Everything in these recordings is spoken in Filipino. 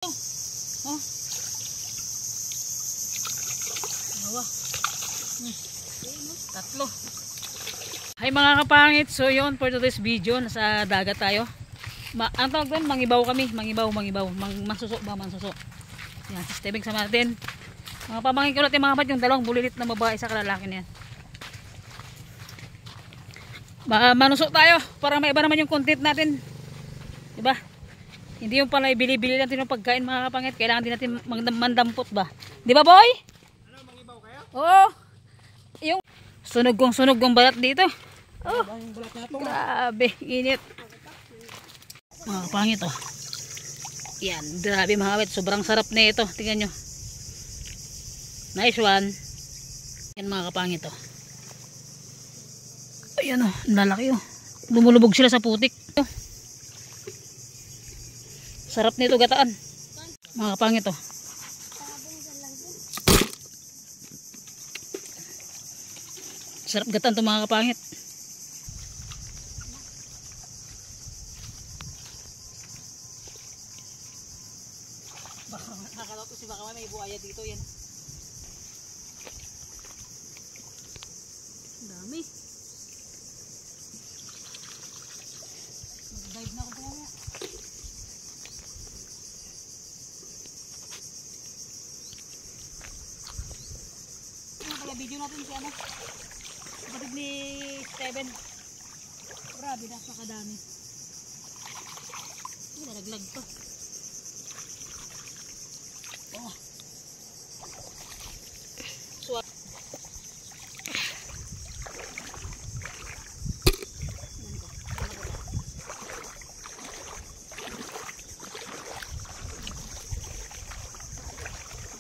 Oh. Dalawa. Tatlo. Hi mga kapangit. So yun for today's video. Nasa dagat tayo. Ang tawag doon, mangibaw kami. Mangibaw. Mansuso ba? Mansuso. Yan, si Steveng sa Martin. Mga pamangkin ko natin mga kapatid, yung dalawang bulilit na babae sa kalalaki niyan. Manusok tayo para maiba naman yung content natin. Diba? Hindi yung pala ibili-bili natin yung pagkain mga kapangit. Kailangan din natin mandampot ba? Di ba boy? Ano, mangibaw kayo? Oo. Yung sunog kong balat dito. Oh, grabe, init. Mga kapangit oh. Yan, grabe mga kapangit. Sobrang sarap na ito. Tingnan nyo. Nice one. Yan mga kapangit oh. Ayan oh, lalaki oh. Lumulubog sila sa putik. Sarap nito gataan. Mga kapangit oh. Sarap gataan to mga kapangit. Nakakalaw to si baka may buhaya dito yan. Dami. Mag-dive na ako po mamaya. Video natin si ano kapatid ni Steven. Grabe na sakadami. Nalaglag pa. Oh. Swat.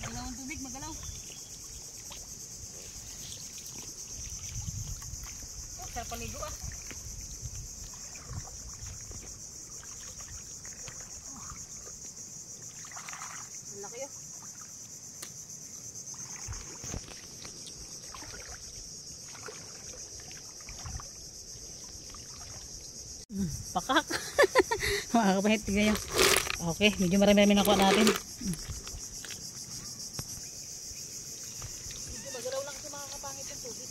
Magalaw ang tubig, magalaw. Sarap paligo ah. Ang laki ah. Pakak. Mga kapahit, tignan nyo. Okay, medyo marami nakuha natin. Medyo magalaw lang sa mga kapangit yung tubig.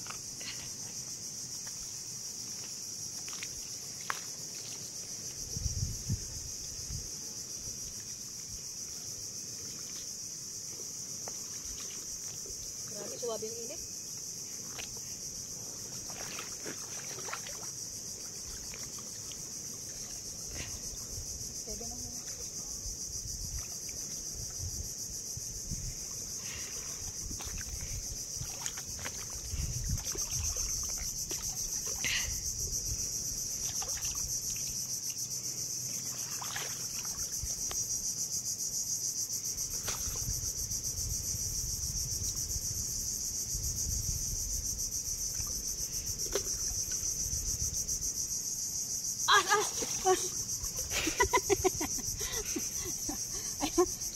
Suwabe yung init. Pwede na muna.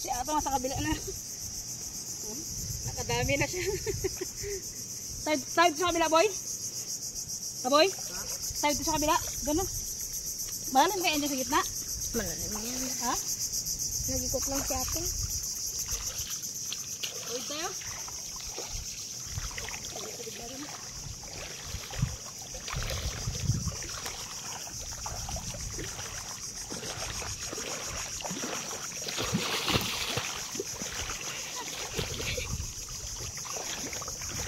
Si Ato sa kabila na. Nakadami na siya. Side sa kabila boy? Boy? Side sa kabila? Gano'n? Malalim kaya niya sa gitna? Malalim yan. Ha? Nagikot lang si ate. Uy tayo?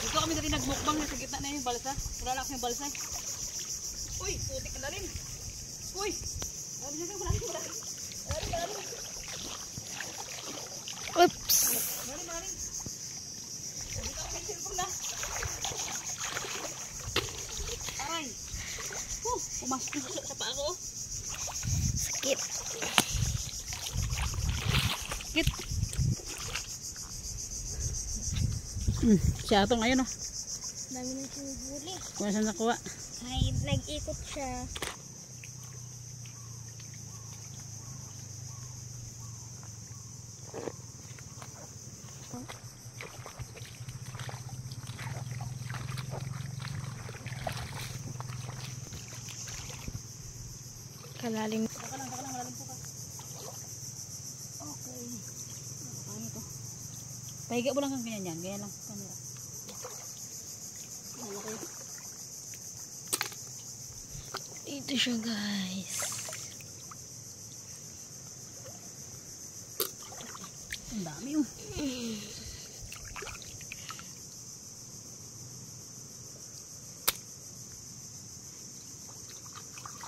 Dito kami dati nagmukbang na sa gitna na yung balsa. Wala lang yung balsa. Uy, putik na rin. Uy! Malalim. Oops! Malalim. Dito ako yung cellphone na. Aray! Pumasok sa paa ko. Sakit. Sakit. Siya ito ngayon oh. Dami na sinubuli. Kung saan nakuha. Ay, nag-ikot siya. Kalalim. Saka lang, malalim po ka. Okay. Pahiga mo lang kang ganyan yan. Ganyan lang camera. Okay. Ito siya guys. Ang dami yung.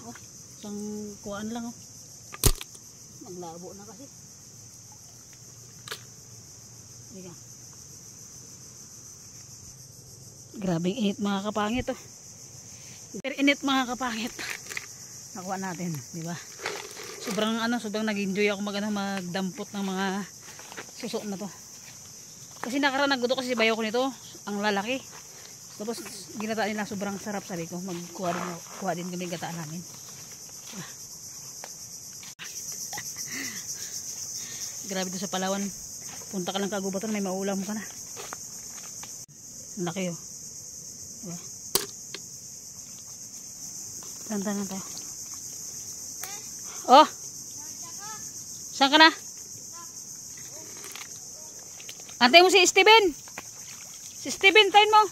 Oh, isang kuhaan lang oh. Naglabo na kasi. Liga. Grabing init mga kapangit oh. Pero init mga kapangit. Nakuha natin, di ba? Sobrang nag-enjoy ako magdampot ng mga suso na to. Kasi nakaraan nagguto kasi bayaw ko nito, ang lalaki. Tapos ginataan nila sobrang sarap, sabi ko, kuha din kami gataan namin. Grabe to sa Palawan. Punta ka lang kagubatan, may maulam ka na. Ang laki oh. Diba? Tantanan tayo. Oh! Saan ka na? Antay mo si Steven. Si Steven, tayin mo.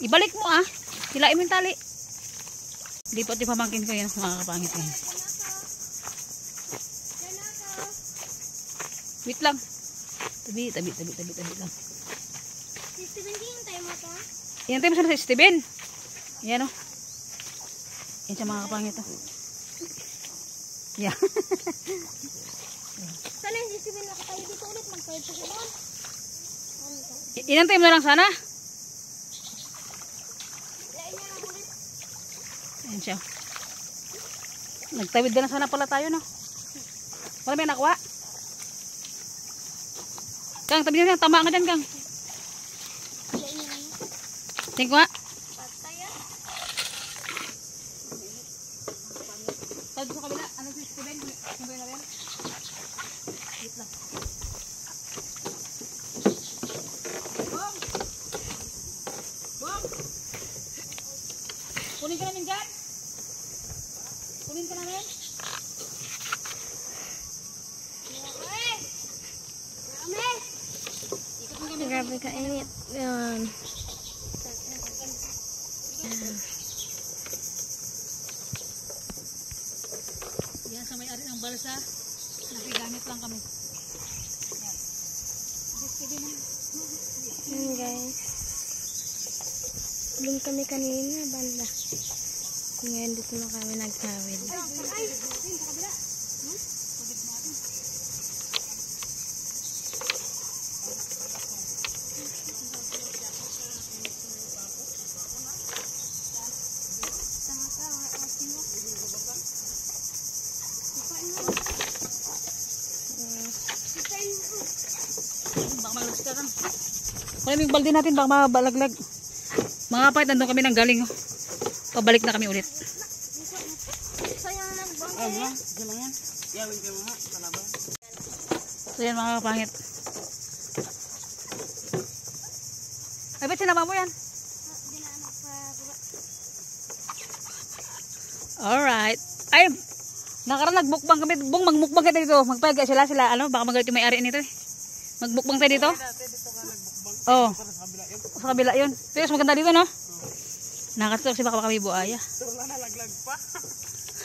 Ibalik mo ah. Hilain mo yung tali. Lipat yung pamangkin ko yan. Mga kapangit yan. Wait lang. Tabi lang. Si Steven, hintay mo to? Hintay mo sana si Steven. Yan o. Yan siya mga kapangit o. Yan. Sana si Steven nakatayo dito ulit. Magtayo pa siya doon. Inantay mo na lang sana. Lain niya lang ulit. Yan siya. Nagtawid na sana pala tayo no. Wala may nakuha. Kang, tabi nyo yan. Tama ka dyan, Kang. Lain niya lang. Tingin ko nga. Patay ah. Tawid sa kabila. Ano si Steven? Kung ba yun na rin? Wait lang. Bong! Bong! Kunin ka namin dyan? Kunin ka namin? Grabe ka init. Yan. Yan sa may-ari ng balsa. Nakigamit lang kami. Yan guys. Doon kami kanina banda. Ngayon dito na kami nagtawid. Baka malaglag ka lang. Kunin yung balde natin, baka mabalaglag. Mga kapait, nandun kami nang galing. Oh. Pabalik na kami ulit. So yan mga kapangit. Ay, ba't sinama mo yan? Alright. Ay, nakaraan nagbukbang kami. Bung, magmukbang ka dito. Magpahiga sila. Ano, baka magalit yung may-ari nito eh. Magbukbang tayo dito? Oo. Oh, sa kabila yun. Pero maganda dito, no? Nakatutok si baka kami buaya. Trolan na laglag pa.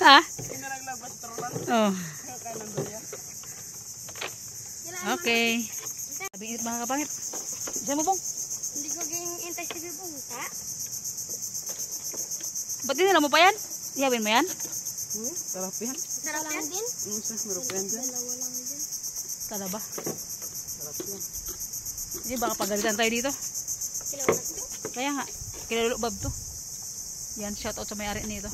Ha? Pinalaglag pa sa trolan. Oo. Kakanan ba yan? Okay. Sabi init mga kapangit. Diyan mo, Bong? Hindi ko ging intay si Bibong ka. Ba't dinala mo pa yan? Iyawin mo yan? Sarap yan. Sarap yan din? Sarap yan dyan. Dalawa lang din. Tala ba? Sarap yan. Hindi, baka pagalitan tayo dito. Kilaw na ito. Kaya nga, kilalo Bob to. Yan, shoutout sa may-ari nito.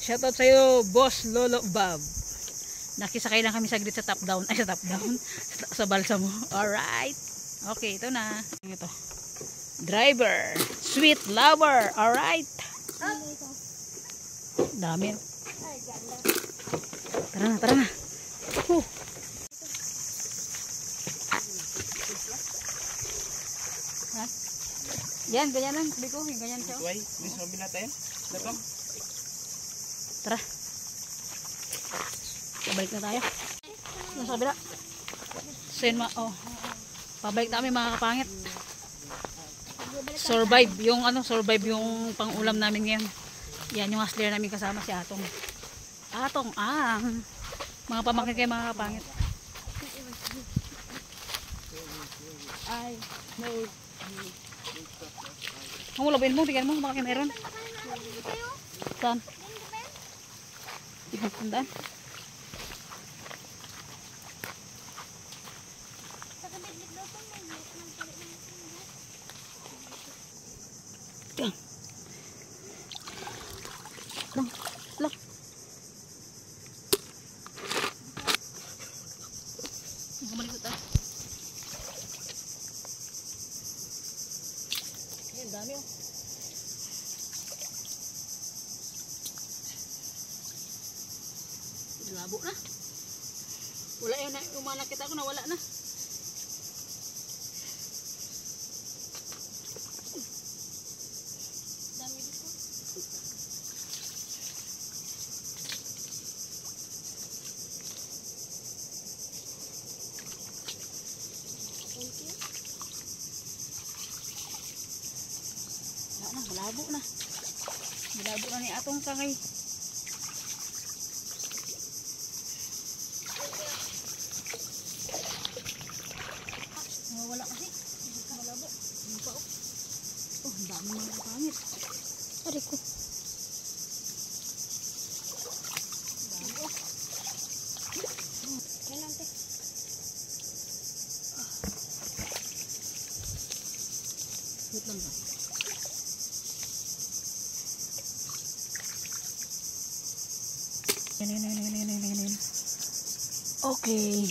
Shoutout sa'yo, Boss Lolo Bob. Nakisakay lang kami saglit sa top down. Ay, sa top down. sa balsa mo. Alright. Okay, ito na. Ito. Driver. Sweet lover. Alright. Dami. Ay, ganda. Tara na, tara na. Ha? Yan, ganyan lang. Sabi ko, ganyan siya. Uy, may sumabi na tayo. Dato. Tara. Balik na tayo. Sa kabila. Oh. Pabalik namin mga kapangit. Survive yung survive yung pang-ulam namin ngayon. Yan yung hustler namin kasama si Atong. Atong ang mga pamangkin kayo mga kapangit. Ay, no. Ang ulabin mo, tingnan mo, baka meron. Saan? Tingnan, tandaan. Tingnan. Lang. Kumalikot ah. Ayan, dami oh. Labo na. Wala yun na. Yung mga nakita ko na wala na. Dami dito. Wala na. Malabo na. Malabo na ni Atong Kangay. Wala kasi. Malabo. Yung pa oh. Oh, ang dami mga kapangit. Ari ko. Dami oh. Yan lang te. Wait lang ba? Yan. Okay.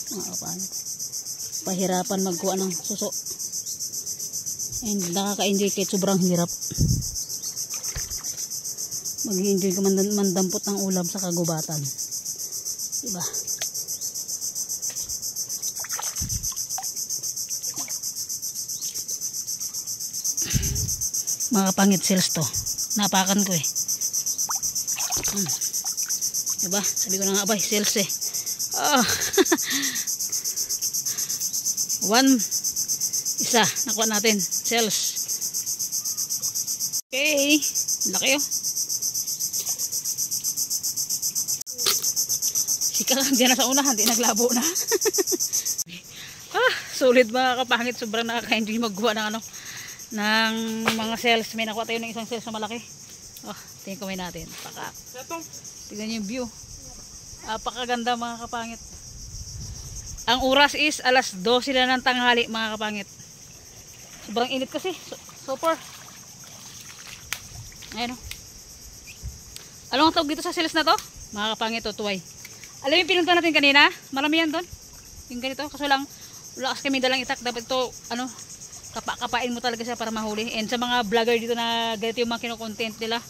Mga kapangit. Pahirapan magkuha ng suso. And nakaka-enjoy kahit sobrang hirap. Mag-enjoy ka mandampot ng ulam sa kagubatan. Diba? Mga kapangit sales to. Napakan ko eh. Diba? Sabi ko na nga abay, sales eh. Oh. Isa nakuha natin sales. Okay, laki oh. Sika diyan na sa unahan, di naglabo na. Solid mga kapangit, sobrang nakaka-enjoy maggawa ng ng mga sales. May nakuha tayo ng isang sales na malaki. Oh, tingin kamay natin. Tingnan niyo yung view. Napakaganda mga kapangit. Ang oras is alas 12 na ng tanghali mga kapangit. Sobrang init kasi. Super. Ayan o. Ano ang tawag dito sa sales na to? Mga kapangit o tuway. Alam yung pinunta natin kanina? Marami yan doon. Yung ganito. Kaso lang, wala kasi kami dalang itak. Dapat ito, kapain mo talaga siya para mahuli. And sa mga vlogger dito na ganito yung mga kinokontent nila,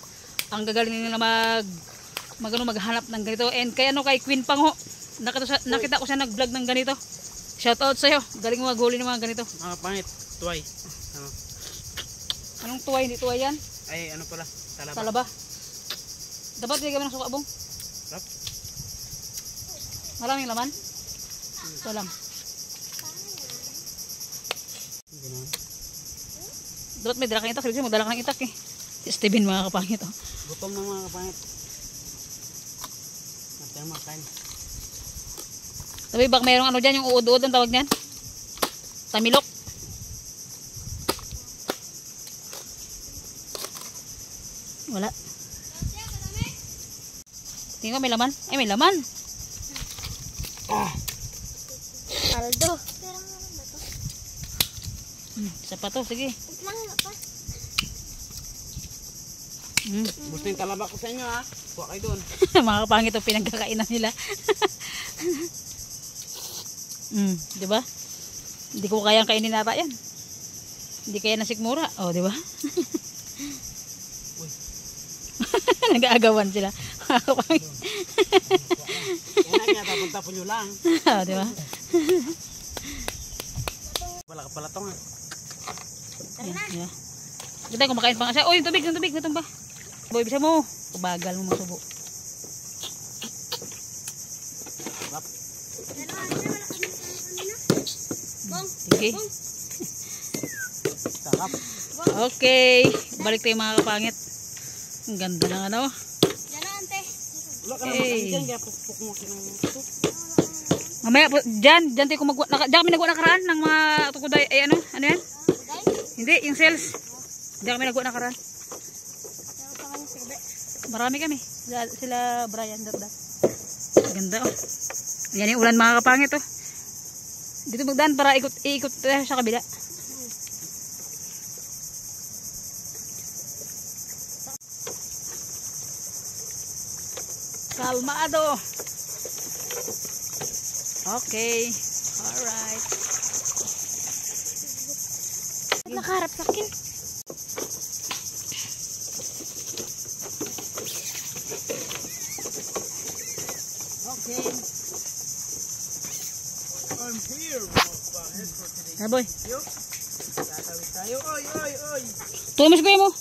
ang gagaling nila maghanap ng ganito. And kay kay Queen Pango, nakita ko siya nag-vlog ng ganito. Shout out sa'yo, galing mo maghuli ng mga ganito. Mga pangit, tuway. Anong tuway? Hindi tuway yan? Ay, ano pala? Talaba. Talaba. Dapat hindi kami ng suka bong. Rap. Maraming laman. Ito lang. Dapat may dala kang itak. Sabi mo, dala kang itak eh. Si Steven mga kapangit oh. Gutom ng mga kapangit. Natin makain. Sabi bak mayroong ano dyan, yung uod-uod ang tawag niyan. Tamilok. Wala. Tingnan ko may laman. Ay may laman. Aldo. Isa pa to, sige. Gusto yung talaba ko sa inyo ha. Kuha kayo doon. Mga kapangit ito pinagkakainan nila. Diba? Hindi ko kayang kainin nata yan. Hindi kaya nasikmura. Oh, diba? Nag-aagawan sila. Mga kapangit. Yan na kaya tapon-tapon nyo lang. Oh, diba? Wala ka pala tong ha. Yan, diba? Kita kumakain pa nga siya. Oh, yung tubig, gutom ba? Boy, bisa mo. Kabagal mo masubo. Sige. Sarap. Okay. Balik tayo mga kapangit. Ang ganda ng ano. Wala ka naman kami dyan. Kaya pukpuk mo sinang ito. Mamaya po, dyan tayo dyan kami nagwa nakaraan ng mga tukuday, ano yan? Hindi, yung sales. Dyan kami nagwa nakaraan. Marami kami. Sila Brian, Datdat. Ganda oh. Yan yung ulan mga kapangit oh. Dito magdaan para ikot tayo sa kabila. Kalmado. Okay. Alright. Nakaharap sa akin. Okay. I'm here, mga kapangit, for today. Na boy. Tatawid tayo. Oy, oy, oy. Tumis ko mo.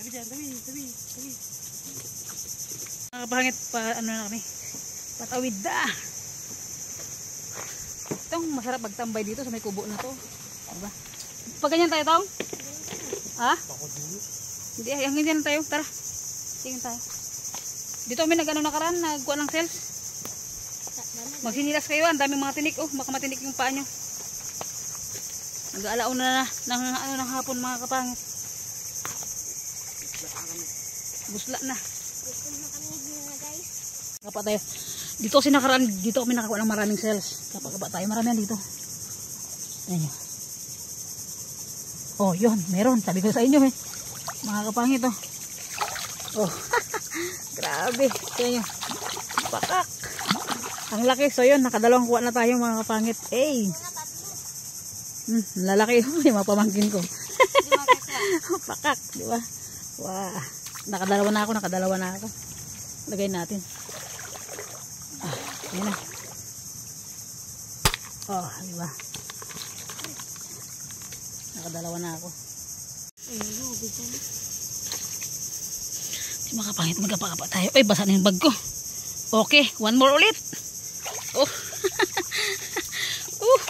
Tabi dyan, tabi. Nakapangit pa ano na kami. Patawid da. Itong masarap magtambay dito sa may kubo na to. Diba? Pag ganyan tayo tong? Ha? Hindi, hanggang dyan tayo. Tara. Tingin tayo. Dito kami nag-ano nakaraan, nagkuha ng sales. Magsinilas kayo, ang daming mga tinik. Oh, baka matinik yung paa nyo. Nag-aalauna na ng hapon mga kapangit. Busla na. Kapa tayo. Dito kasi nakaraan, dito kami nakakuha ng maraming sales. Kapa tayo, marami yan dito. Ayan nyo. Oh, yun, meron. Sabi ko sa inyo eh. Mga kapangit oh. Oh, grabe. Ayan nyo. Pakak. Ang laki. So yun, nakadalawang kuha na tayo mga kapangit. Hey. Lalaki yun. Yung mga pamangkin ko. Pakak, di ba? Wow. Nakadalawa na ako. Lagay natin. Ayan na. Oh, di ba? Nakadalawa na ako. Di makapangit, magkapakapa tayo. Ay, basa na yung bag ko. Okay, one more ulit. Oh.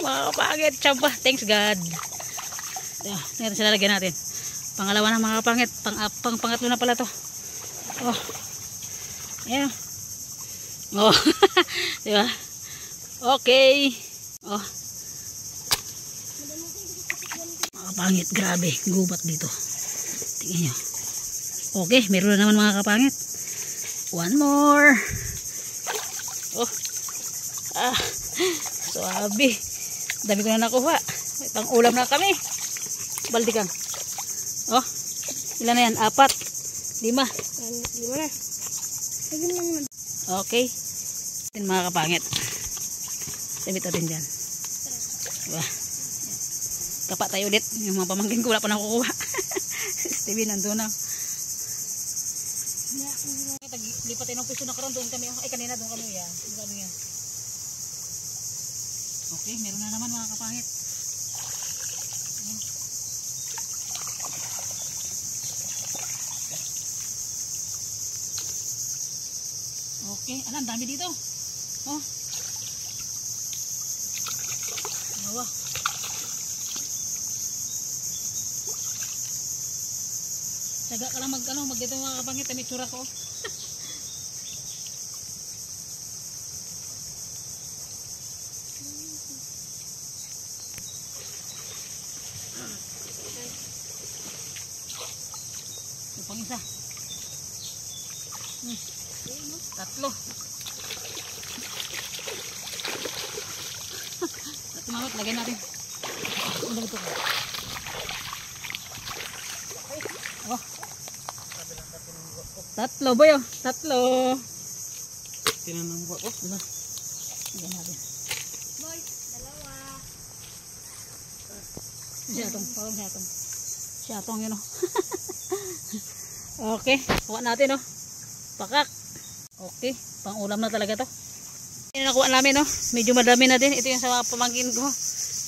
Mga kapangit. Tsamba. Thanks God. Ngayon sila lagyan natin. Pangalawa na mga kapangit. Pangatlo na pala to. Oh. Ayan. Oh. Diba? Okay. Oh. Mga kapangit. Grabe. Gubat dito. Tingnan nyo. Okay. Meron na naman mga kapangit. One more. Oh. Ah. Suabe. Dami ko na nakuha. May pang ulam na kami. Baldi kang. Oh. Ilan na yan? 4. 5. 5 na. Okay. Yan mga kapangit. Sabit natin dyan. Diba? Kapa tayo ulit. Yung mga pamangkin ko wala pa nakukuha. Stevie nandun na. Lipat tayo ng piso na karoon. Doon kami. Ay kanina doon kami. Yan. Doon kami yan. Okay. Meron na naman mga kapangit. Okay, alam, dami dito. Oh. Dalawa. Taga ka lang mag dito mga kapangit, may tsura ko. Ito pang isa. 3. Tumawat, lagay natin. Ano ito ko? Oh. 3 boy oh. 3. Tinanong ko. Oh, diba? Lagay natin. Boy, 2. Siyatong. Parang siyatong. Siyatong yun oh. Okay. Kuha natin oh. Pakak. Okay. Pang ulam na talaga to. Yan nakuha namin oh. Medyo madami na din. Ito yung sa mga pamangkin ko.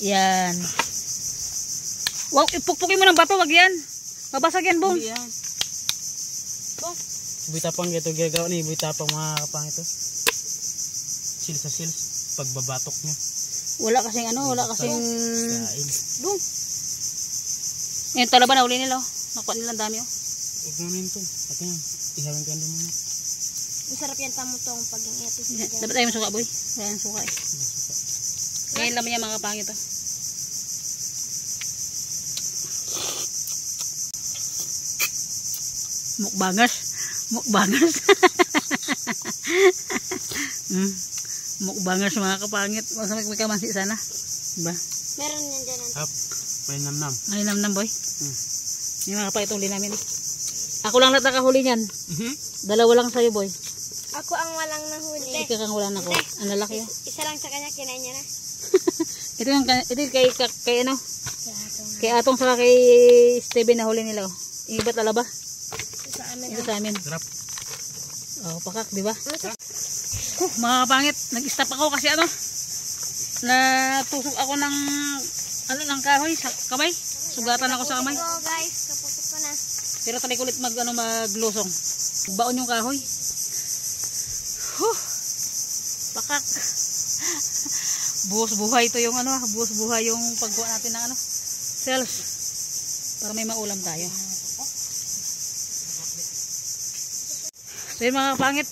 Yan. Wow, ipukpukin mo ng bato. Wag yan. Mabasag yan, Bong. Hindi yan. Buhay tapang ito gagawa ni buhay tapang mga kapang ito. Sil sa sil pagbabatok niya. Wala kasing ano, wala kasing... Kain. Bong. Ngayon talaba na uli nila. Oh. Nakuha nila ang dami. Oh. Huwag mo rin ito. At yan. Ihawin ka naman mo. Masarap yan tamutong pag yung ito. Dapat tayo masuka, boy. Wala yung suka eh. Ngayon laman niya mga kapangit. Oh. Mukbangers. Mukbangers. Mukbangers mga kapangit. Masama may kamansi sana. Diba? Meron yan dyan. Hap. May namnam. Ay namnam boy. Yung mga kapangit huli namin eh. Ako lang nakahuli niyan. Dalawa lang sa'yo boy. Ako ang walang nahuli. Ikaw kang wala na ko. Ang lalaki oh. Isa lang sa kanya, kinain niya na. Ito yung kay ano? Kay Atong saka kay Steven na huli nila oh. Yung iba talaba. Sa amin. Ito sa amin. Sarap. Oh, pakak, di ba? Mga kapangit, nag-stop ako kasi ano? Natusok ako ng ano ng kahoy sa kamay. Sugatan ako sa kamay. So guys, kaputok ko na. Pero tali kulit maglusong. Baon yung kahoy. Pakak. Buhos buhay ito yung ano, buhos buhay yung pagkuha natin ng ano, cells. Para may maulam tayo. So yun mga kapangit,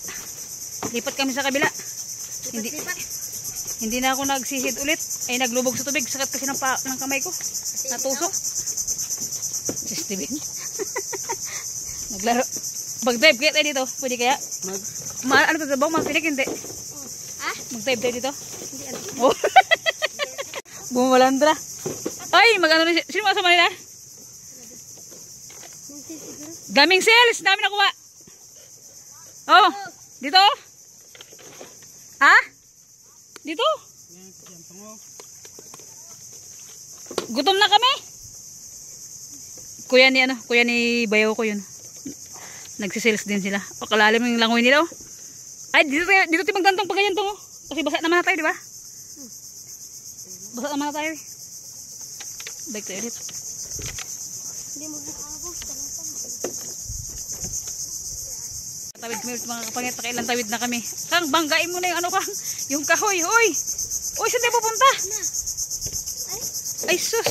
lipat kami sa kabila. Hindi na ako nagsihid ulit. Ay naglubog sa tubig. Sakit kasi ng kamay ko. Natusok. Si Steven. Naglaro. Mag-dive kaya tayo dito. Pwede kaya? Ano ito ba? Magpilik hindi. Mag-dive tayo dito. Oh. Bumalandra. Ay, mag-ano na. Sino mga sa Manila? Gaming sales. Dami nakuha. Oh, dito? Ha? Dito? Gutom na kami. Kuya ni bayaw ko yun. Nagsisales din sila. O kalalim yung langoy nila oh. Ay, dito tayo magdantong pag ganyan to oh. Kasi basa naman na tayo, di ba? Basa naman na tayo eh. Balik tayo ulit. Hindi mo nakakabos. Tawid kami mga kapangit, nakailan tawid na kami. Kang, banggain mo na yung ano kang, yung kahoy. Uy! Uy, saan tayo pupunta? Ay, sus!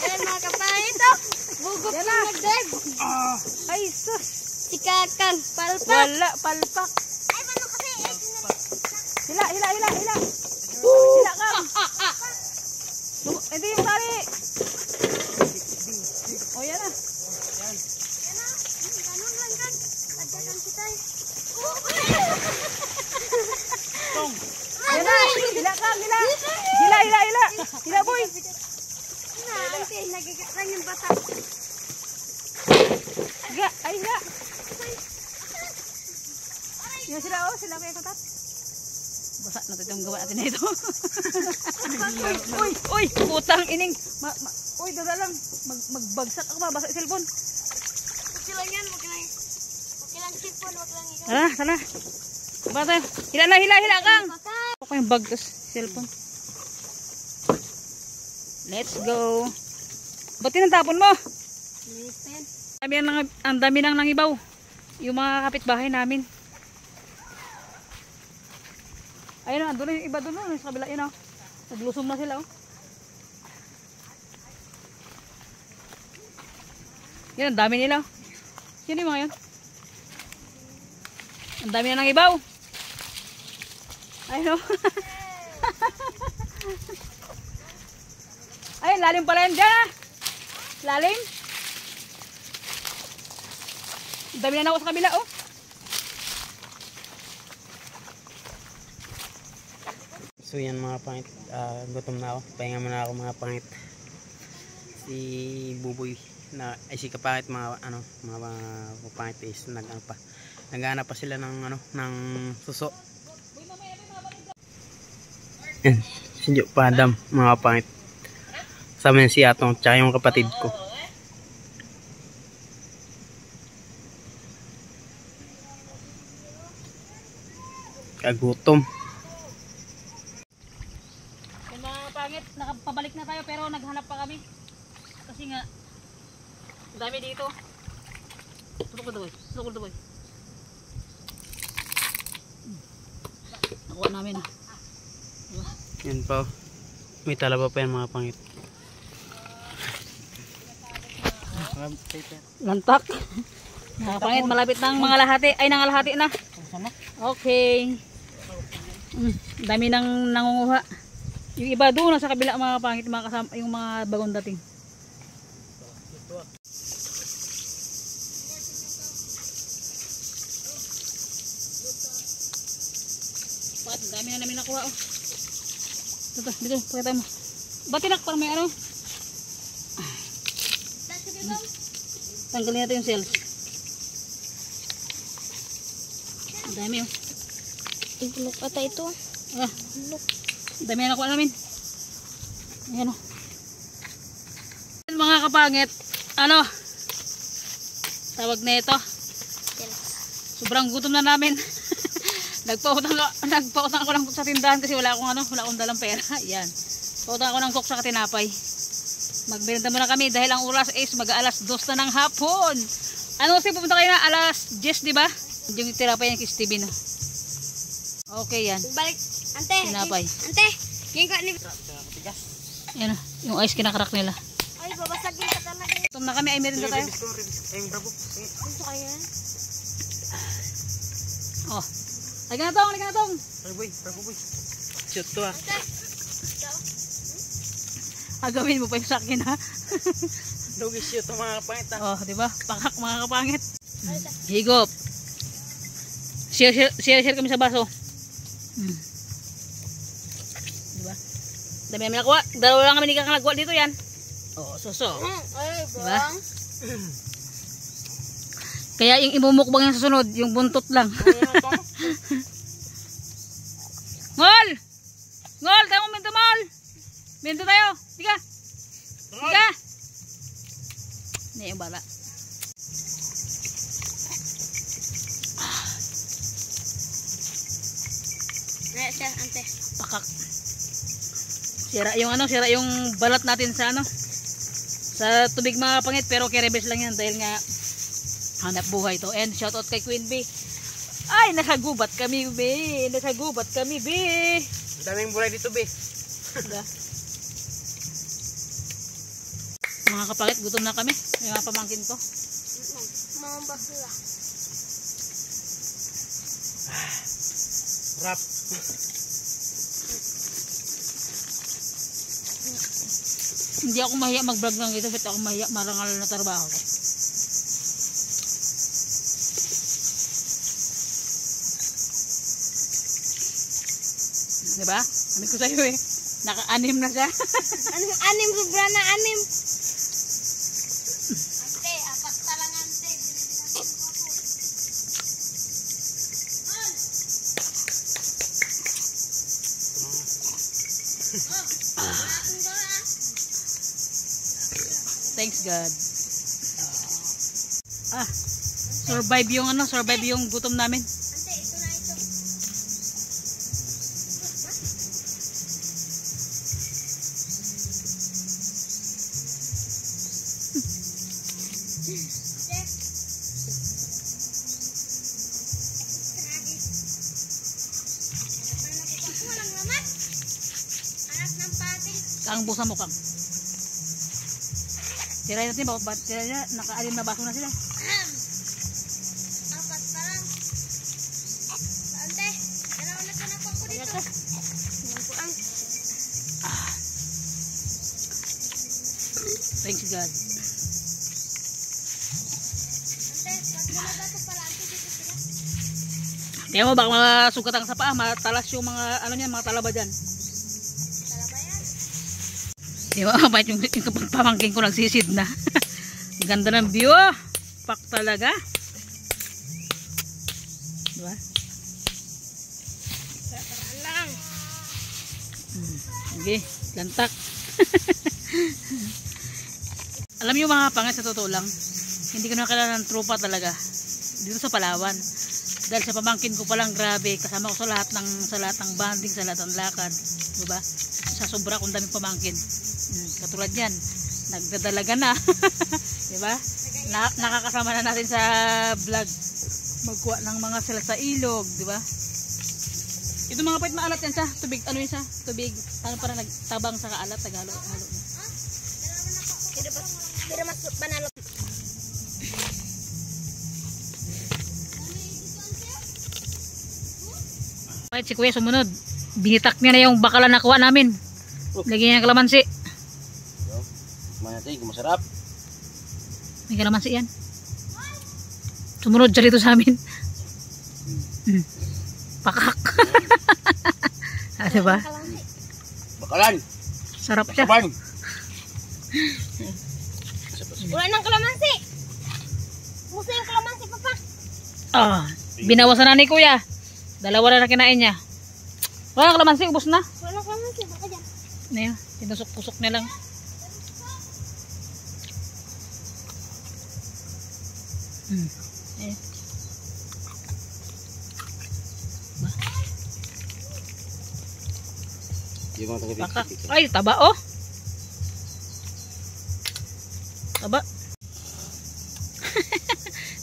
Ayan mga kapangit oh. Bugok na mag-dive. Ay, sus! Si Kakang, palpak. Wala, palpak. Ay, paano kasi? Hila. Hila kang. Ito yung tali. O, yan na. Ganun lang kan. Pagdagan kita eh. Yan na. Hila kang, hila. Hila. Hila, boy. Ante, nagigat lang yung bata. Higa, ay higa. Yan sila oh, sila kaya katat. Basa na itong gawa natin na ito. Uy, putang ining. Uy, dada lang. Magbagsak ako ba? Basa yung cellphone. Okay lang yan, wag lang sipon, wag lang ikaw. Tara. Bata, hila kang. Ako yung bag tas cellphone. Let's go. Ba't yun ang tapon mo? Ang dami nang nangibaw. Yung mga kapitbahay namin. Ayun na, doon yung iba doon. Sa kabila yun. Naglusong na sila. Yan, ang dami nila. Sino yung mga yun? Ang dami na nangibaw. Ayun o. Ay, lalim pala yan dyan ah. Lalim. Dami na ako sa kabila oh. So yan mga pangit. Gutom na ako. Pahinga muna ako mga pangit. Si Buboy na ay si kapangit mga pangit is naghanap pa sila ng ng suso. Yan. Si Jo Padam mga pangit. Sa amin si Atong tsaka yung kapatid ko. Kagutom. Mga pangit, nakapabalik na tayo pero naghanap pa kami. Kasi nga, dami dito. Sulok ko ito boy. Nakuha namin. Diba? Yan po. May talaba pa yan mga pangit. Lantak. Mga pangit, malapit ng mga lahati. Ay, nangalahati na. Okay. Dami nang nangunguha. Yung iba doon sa kabila mga pangit, mga kasama, yung mga bagong dating. Bakit dami na namin nakuha oh. Dito, pakita mo. Batinak parang may ano. Tanggalin natin yung cells. Ang dami oh. Ibulok ata ito. Ah, dami na nakuha namin. Ayan oh. Mga kapangit, ano? Tawag na ito. Sobrang gutom na namin. Nagpautang ako ng coke sa tindahan kasi wala akong dalang pera. Yan. Pautang ako ng coke sa tinapay. Magmerienda muna kami dahil ang oras is mag-alas 2 na ng hapon. Ano kasi pupunta kayo na alas 10, di ba? Yung tinapay yan kay Stevie, no? Okay, yan. Balik, ante. Tinapay. Ante, yung ka ni... Yan o, yung ice kinakarak nila. Ay, babasagin ka talaga. Tum na kami, ay merienda tayo. Gusto kaya? Oh. Ay, ganatong. Boy. Shoot to ah. Agawin mo pa yung sakin ha. Lugi shoot to mga pangit ah. Oh, di ba? Pakak mga kapangit. Higop. Share kami sa baso. Di ba? Dami namin nakuha. Dalawa lang kami hindi kakalagwa dito yan. Oh, suso. Ay, di ba? Kaya yung imumukbang yung susunod, yung buntot lang. Ngol! Ngol, tayo minto mall! Minto tayo! Tiga! Tiga! Hindi yung bala. Naya siya, ante. Pakak. Sira yung balat natin sa sa tubig mga pangit, pero kerebes lang yan dahil nga hanap buhay to. And shoutout kay Queen B. Ay, nasagubat kami, be. Ang daming bulay dito, be. Mga kapangit, gutom na kami. May mga pamangkin ko. Mga basura. Rap. Hindi ako mahiya mag-vlog ng ito, but ako mahiya marangal na trabaho ko. Diba? Sabi ko sa'yo eh. Naka-anim na siya. Anong anim? Sobra na anim. Ante, apat pa lang ante. Thanks God. Survive yung gutom namin. Ante, ito na ito. Walang laman. Anak ng pating. Kang busa mo kang. Tirayin natin ba? Tirayin na, naka-alim na baso na sila. Apat pa lang. Ante, dalawa na sinapang ko dito. Ang Thanks God. ante, pag nalabato pala, ante dito sila. Kaya mo baka masugatan sa paa, matalas yung mga mga talaba dyan. Talaba yan. Di ba? Mabait yung pamangkin ko nagsisid na. Ganda ng view. Pak talaga. Di ba? Paraan lang. Sige, lantak. Alam niyo mga pangit, sa totoo lang, hindi ko nakilala ng tropa talaga dito sa Palawan. Dahil sa pamangkin ko palang grabe, kasama ko sa lahat ng banding, sa lahat ng lakad, diba? Sa sobra kong daming pamangkin. Katulad yan, nagdadalaga na. Diba? Nakakasama na natin sa vlog magkuha ng mga sila sa ilog, diba? Ito mga pait maalat yan siya, tubig, ano yun siya? Tubig, ano para nagtabang sa kaalat, tagalo na. Pero mas panalo. Kahit si kuya sumunod, binitak niya na yung bakalan na kuha namin. Lagyan niya ng kalamansi. Manatay, masarap. May kalamansi yan. Sumunod siya dito sa amin. Pakak. Ah, diba? Bakalan. Sarap siya. Bakalan. Wala nang kalamansi. Gusto yung kalamansi, papa. Ah, binawasan na ni kuya. Dalawa na kinain niya. Wala nang kalamansi, ubos na. Wala nang kalamansi, baka dyan. Ano yun? Tinusok-pusok niya lang. Eh. Pakak. Ay, taba oh. Taba.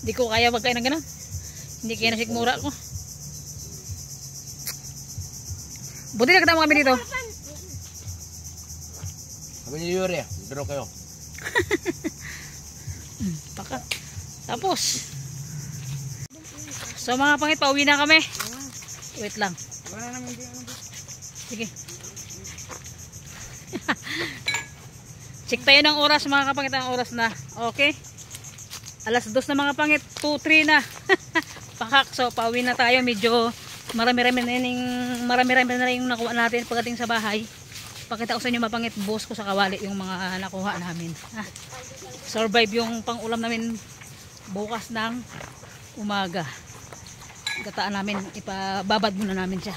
Hindi ko kaya magkain ng ganun. Hindi kaya nasikmura ko. Buti na katama kami dito. Kami ni Yuri, duro kayo. Pakak. Tapos. So mga pangit, pauwi na kami. Wait lang. Sige. Check tayo ng oras mga kapangit, ang oras na. Okay. Alas 2 na mga pangit, 2-3 na. Pakak, so pauwi na tayo. Medyo marami-rami na yung nakuha natin pagdating sa bahay. Pakita ko sa inyo mapangit, boss ko sa kawali yung mga nakuha namin. Survive yung pang-ulam namin bukas ng umaga. Gataan namin, ipababad muna namin siya.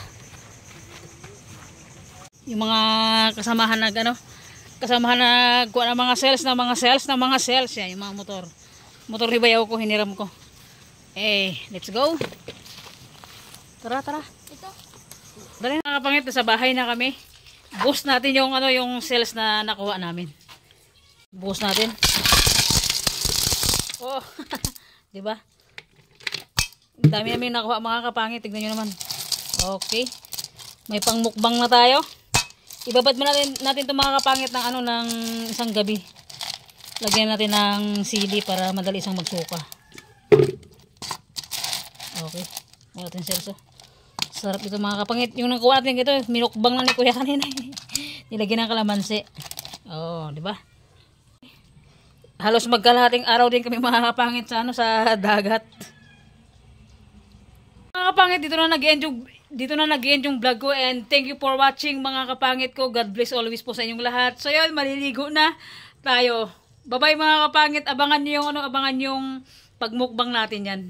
Yung mga kasamahan na kuha ng mga sales yan, yung mga motor ni bayaw ko, hiniram ko. Let's go. Tara. Ito. Dali na kapangit, sa bahay na kami. Boost natin yung sales na nakuha namin. Boost natin. Oh, 'di ba? Dami namin nakuha mga kapangit, tignan niyo naman. Okay. May pangmukbang na tayo. Ibabad mo natin itong mga kapangit ng isang gabi. Lagyan natin ng sili para madali isang magsuka. Okay. Wala natin sales. Sarap ito mga kapangit. Yung nakuha natin ito, minukbang na ni kuya kanina. Nilagyan ng kalamansi. Oh, di ba? Halos magkalahating araw din kami mga kapangit sa dagat. Mga kapangit, dito na nag-end yung vlog ko, and thank you for watching mga kapangit ko. God bless always po sa inyong lahat. So yun, maliligo na tayo. Bye bye mga kapangit. Abangan niyo yung pagmukbang natin yan.